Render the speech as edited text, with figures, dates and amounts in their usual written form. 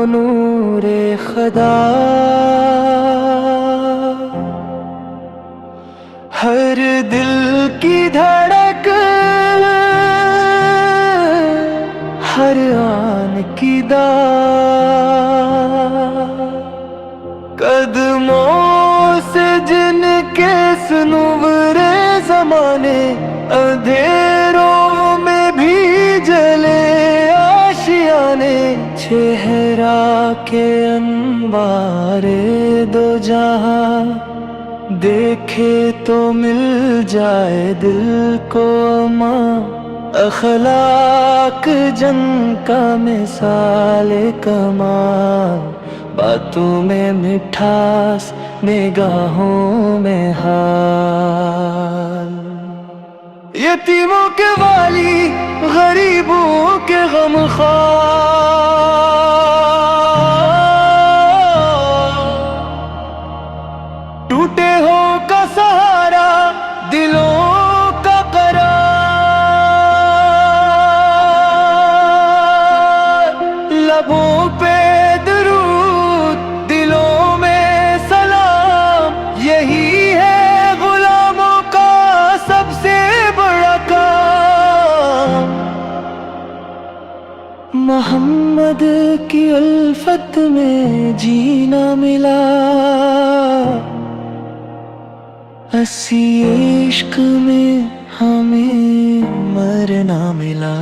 نور خدا، ہر دل کی دھڑک، ہر آن کی داد، قدموں سے جن کے سنورے زمانے، اندھیروں میں بھی جلے آشیانے، چہرہ کے انوار دو جہاں، دیکھے تو مل جائے دل کو امان، اخلاق جن کا مثال کمال، باتوں میں مٹھاس نگاہوں میں حال، یتیموں کے والی غریبوں کے غمخوار، ٹوٹے ہو کا سہارا دلوں کا قرار، لبوں پہ درود دلوں میں سلام، یہی ہے غلاموں کا سب سے بڑا کام، محمد کی الفت میں جینا ملا، اسی عشق میں ہمیں مرنا ملا۔